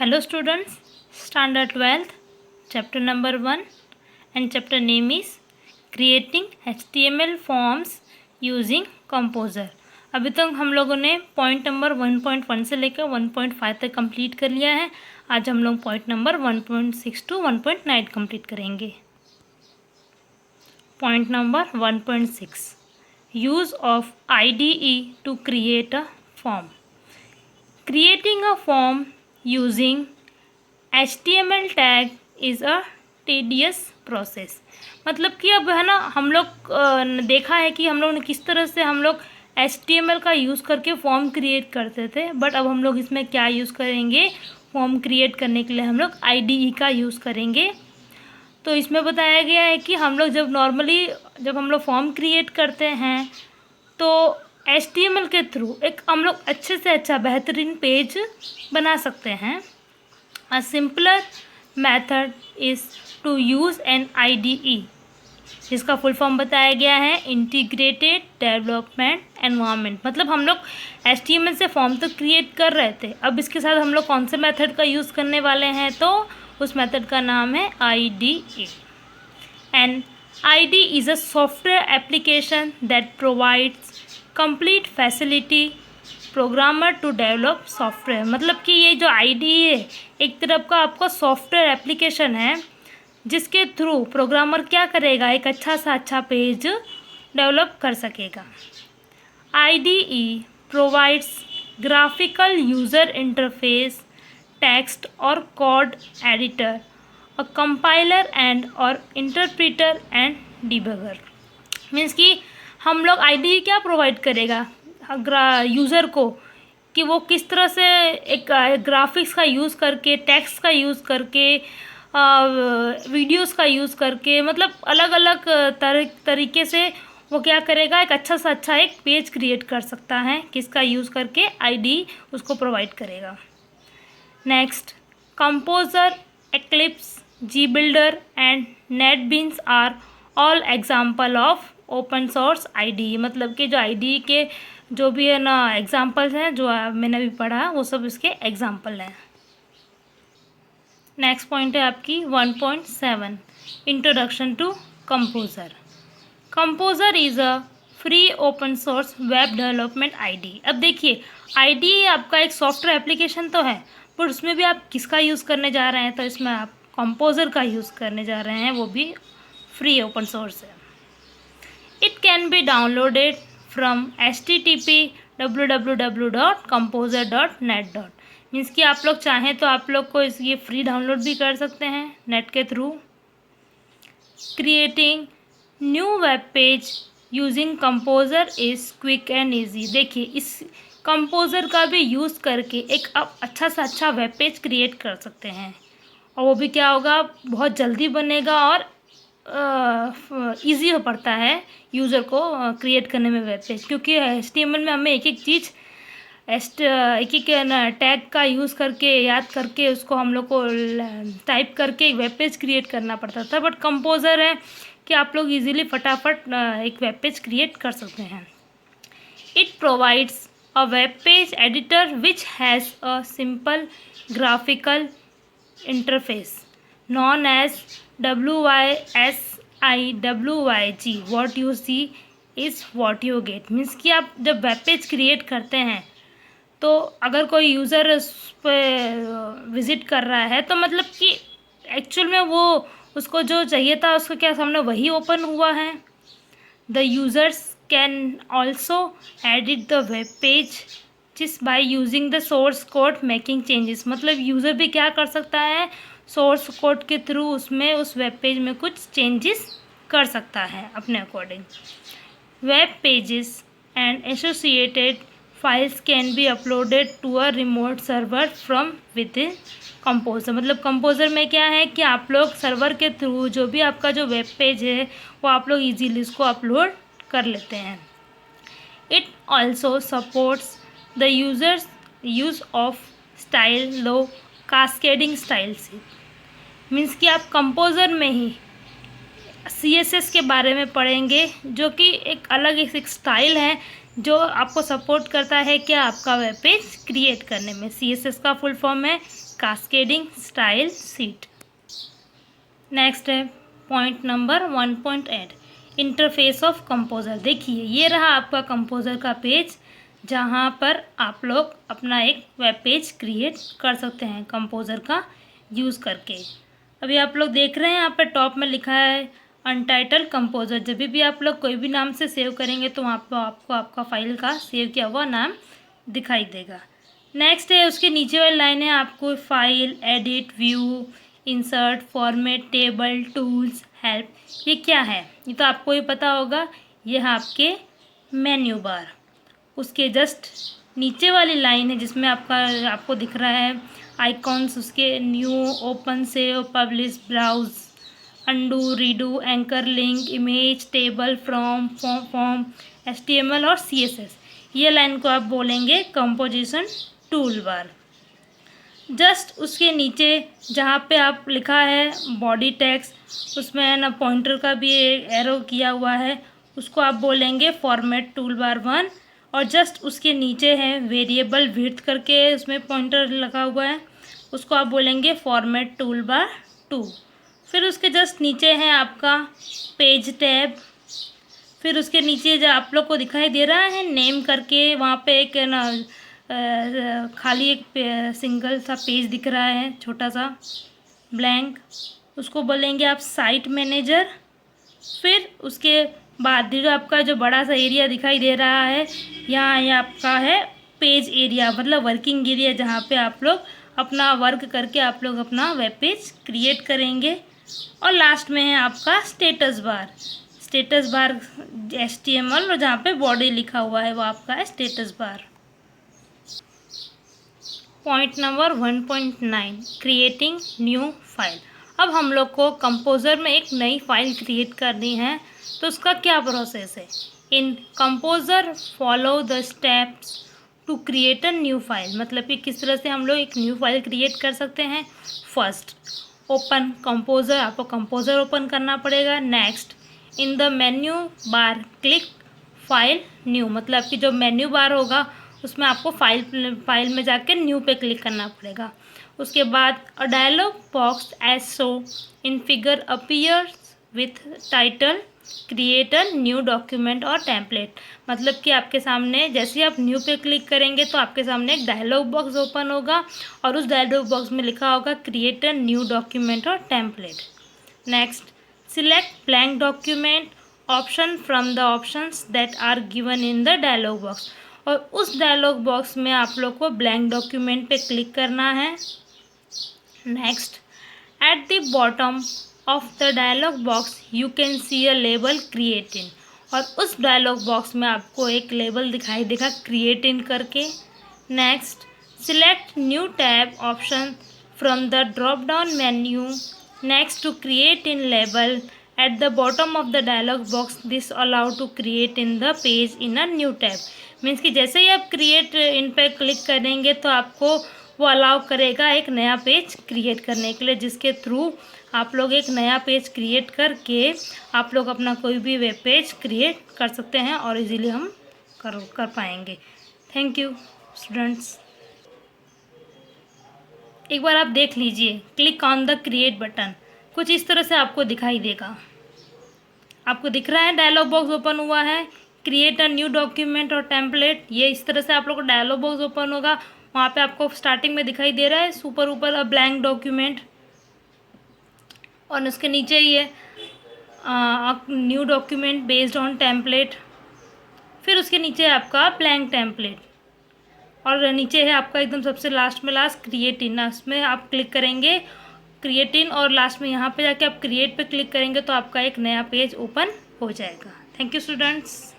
Hello students, Standard 12th, chapter number 1 and chapter name is Creating HTML Forms Using Composer। अभी तक हम लोगों ने पॉइंट नंबर 1.1 से लेकर 1.5 तक कंप्लीट कर लिया है। आज हम लोग पॉइंट नंबर 1.6 टू 1.9 कंप्लीट करेंगे। Point number 1.6 use of IDE to create a form. Creating a form using HTML tag is a tedious process। मतलब कि अब है ना, हम लोग देखा है कि हम लोग ने किस तरह से हम लोग HTML का यूज़ करके फॉर्म क्रिएट करते थे, बट अब हम लोग इसमें क्या यूज़ करेंगे, फॉर्म क्रिएट करने के लिए हम लोग IDE का यूज़ करेंगे। तो इसमें बताया गया है कि हम लोग जब हम लोग फॉर्म क्रिएट करते हैं तो HTML के थ्रू एक हम लोग अच्छे से अच्छा बेहतरीन पेज बना सकते हैं। A simpler method is to use an IDE, जिसका फुल फॉर्म बताया गया है इंटीग्रेटेड डेवलपमेंट एनवायरनमेंट। मतलब हम लोग HTML से फॉर्म तो क्रिएट कर रहे थे, अब इसके साथ हम लोग कौन से मेथड का यूज़ करने वाले हैं, तो उस मेथड का नाम है IDE। And IDE is a software application that provides complete facility programmer to develop software. मतलब कि ये जो IDE है एक तरफ का आपका सॉफ्टवेयर एप्लीकेशन है जिसके थ्रू प्रोग्रामर क्या करेगा, एक अच्छा सा अच्छा पेज डेवलप कर सकेगा। IDE provides graphical user interface, text और code editor, a compiler and और इंटरप्रेटर एंड डिबगर। मीन्स कि हम लोग IDE क्या प्रोवाइड करेगा यूज़र को, कि वो किस तरह से एक ग्राफिक्स का यूज़ करके, टेक्स्ट का यूज़ करके, वीडियोस का यूज़ करके, मतलब अलग अलग तरीके से वो क्या करेगा, एक अच्छा सा अच्छा एक पेज क्रिएट कर सकता है। किसका यूज़ करके, IDE उसको प्रोवाइड करेगा। Next, Composer, Eclipse, GBuilder and NetBeans are all example of open source IDE। मतलब कि जो IDE के जो भी है ना एग्जाम्पल्स हैं, जो मैंने अभी पढ़ा, वो सब इसके एग्जाम्पल हैं। नेक्स्ट पॉइंट है आपकी 1.7 introduction to Composer. Composer is a free open source web development IDE। अब देखिए, IDE आपका एक सॉफ्टवेयर एप्लीकेशन तो है, पर उसमें भी आप किसका यूज़ करने जा रहे हैं, तो इसमें आप कंपोजर का यूज़ करने जा रहे हैं, वो भी फ्री ओपन सोर्स है। It can be downloaded from http www.composer.net। Means कि आप लोग चाहें तो आप लोग को ये फ्री डाउनलोड भी कर सकते हैं नेट के through. Creating new web page using composer is quick and easy. देखिए, इस कंपोजर का भी यूज़ करके एक आप अच्छा सा अच्छा वेब पेज क्रिएट कर सकते हैं, और वो भी क्या होगा, बहुत जल्दी बनेगा और ईजी हो पड़ता है यूज़र को क्रिएट करने में वेब पेज। क्योंकि HTML में हमें एक एक चीज़ एक टैग का यूज़ करके, याद करके, उसको हम लोग को टाइप करके एक वेब पेज क्रिएट करना पड़ता था, बट कंपोजर है कि आप लोग इजीली फटाफट एक वेब पेज क्रिएट कर सकते हैं। It provides a web page editor which has a simple graphical interface known as WYSIWYG। what you see is what you get। Means कि आप जब वेब पेज क्रिएट करते हैं तो अगर कोई यूज़र उस पर विज़िट कर रहा है, तो मतलब कि एक्चुअल में वो उसको जो चाहिए था उसको क्या सामने वही ओपन हुआ है। The users can also edit the web page जिस by using the source code making changes. मतलब यूज़र भी क्या कर सकता है, सोर्स कोड के थ्रू उसमें उस वेब पेज में कुछ चेंजेस कर सकता है अपने according. Web pages and associated files can be uploaded to a remote server from within Composer. मतलब कंपोजर में क्या है कि आप लोग सर्वर के थ्रू जो भी आपका जो वेब पेज है वो आप लोग इजीली उसको अपलोड कर लेते हैं। It also supports the users use of style low cascading style से। मीन्स कि आप कंपोजर में ही CSS के बारे में पढ़ेंगे, जो कि एक अलग एक स्टाइल है जो आपको सपोर्ट करता है क्या, आपका वेब पेज क्रिएट करने में। CSS का फुल फॉर्म है कास्केडिंग स्टाइल शीट। नेक्स्ट है point number 1.8 interface of composer. देखिए ये रहा आपका कंपोज़र का पेज, जहाँ पर आप लोग अपना एक वेब पेज क्रिएट कर सकते हैं कंपोज़र का यूज़ करके। अभी आप लोग देख रहे हैं यहाँ पे टॉप में लिखा है अनटाइटल्ड कंपोज़र। जब भी आप लोग कोई भी नाम से सेव करेंगे तो वहाँ पर आपको आपका फाइल का सेव किया हुआ नाम दिखाई देगा। नेक्स्ट है उसके नीचे वाली लाइन है आपको file, edit, view, insert, format, table, tools, help. ये क्या है, ये तो आपको ही पता होगा, ये है आपके मेन्यू बार। उसके जस्ट नीचे वाली लाइन है जिसमें आपको दिख रहा है आइकॉन्स, उसके new, open, save, publish, browse, undo, redo, anchor link, image, table, from, form, HTML और CSS। ये लाइन को आप बोलेंगे कंपोजिशन टूल बार। जस्ट उसके नीचे जहाँ पे आप लिखा है बॉडी टेक्स्ट, उसमें है ना पॉइंटर का भी एरो किया हुआ है, उसको आप बोलेंगे फॉर्मेट टूल बार 1। और जस्ट उसके नीचे है वेरिएबल विड्थ करके, उसमें पॉइंटर लगा हुआ है, उसको आप बोलेंगे फॉर्मेट टूल बार 2। फिर उसके जस्ट नीचे है आपका पेज टैब। फिर उसके नीचे जो आप लोग को दिखाई दे रहा है नेम करके, वहाँ पे एक ना खाली एक सिंगल सा पेज दिख रहा है, छोटा सा ब्लैंक, उसको बोलेंगे आप साइट मैनेजर। फिर उसके बाद जो आपका जो बड़ा सा एरिया दिखाई दे रहा है, यहाँ ये आपका है पेज एरिया, मतलब वर्किंग एरिया, जहाँ पे आप लोग अपना वर्क करके आप लोग अपना वेब पेज क्रिएट करेंगे। और लास्ट में है आपका status bar. Status bar HTML और जहाँ पे बॉडी लिखा हुआ है वो आपका है status bar. Point number 1.9 creating new file. अब हम लोग को कंपोज़र में एक नई फाइल क्रिएट करनी है, तो उसका क्या प्रोसेस है। In composer follow the steps to create a new file, मतलब कि किस तरह से हम लोग एक न्यू फाइल क्रिएट कर सकते हैं। फर्स्ट ओपन कंपोज़र, आपको कंपोज़र ओपन करना पड़ेगा। Next in the menu bar click file new, मतलब कि जो मेन्यू बार होगा उसमें आपको फाइल में जाके न्यू पे क्लिक करना पड़ेगा। उसके बाद a dialog box as show in figure appears with title create a new document or template, मतलब कि आपके सामने जैसे ही आप न्यू पे क्लिक करेंगे तो आपके सामने एक डायलॉग बॉक्स ओपन होगा और उस डायलॉग बॉक्स में लिखा होगा create a new document or template. Next select blank document option from the options that are given in the dialog box, और उस डायलॉग बॉक्स में आप लोग को ब्लैंक डॉक्यूमेंट पे क्लिक करना है। Next at the bottom of the dialog box you can see a label create in, और उस डायलॉग बॉक्स में आपको एक लेबल दिखाई देगा क्रिएट इन करके। Next select new tab option from the drop down menu next to create in label at the bottom of the dialog box, this allow to create in the page in a new tab. Means कि जैसे ही आप create in पे click करेंगे तो आपको वो allow करेगा एक नया पेज क्रिएट करने के लिए, जिसके थ्रू आप लोग एक नया पेज क्रिएट करके आप लोग अपना कोई भी वेब पेज क्रिएट कर सकते हैं और इजीली हम कर पाएंगे। Thank you students. एक बार आप देख लीजिए, click on the create button, कुछ इस तरह से आपको दिखाई देगा। आपको दिख रहा है डायलॉग बॉक्स ओपन हुआ है, create a new document or template, ये इस तरह से आप लोग को डायलॉग बॉक्स ओपन होगा। वहाँ पे आपको स्टार्टिंग में दिखाई दे रहा है सुपर ऊपर अ ब्लैंक डॉक्यूमेंट, और उसके नीचे ही है new document based on template. फिर उसके नीचे है आपका ब्लैंक टेम्पलेट, और नीचे है आपका एकदम सबसे लास्ट में क्रिएट इन, उसमें आप क्लिक करेंगे क्रिएट इन, और लास्ट में यहाँ पे जाके आप क्रिएट पे क्लिक करेंगे तो आपका एक नया पेज ओपन हो जाएगा। Thank you students.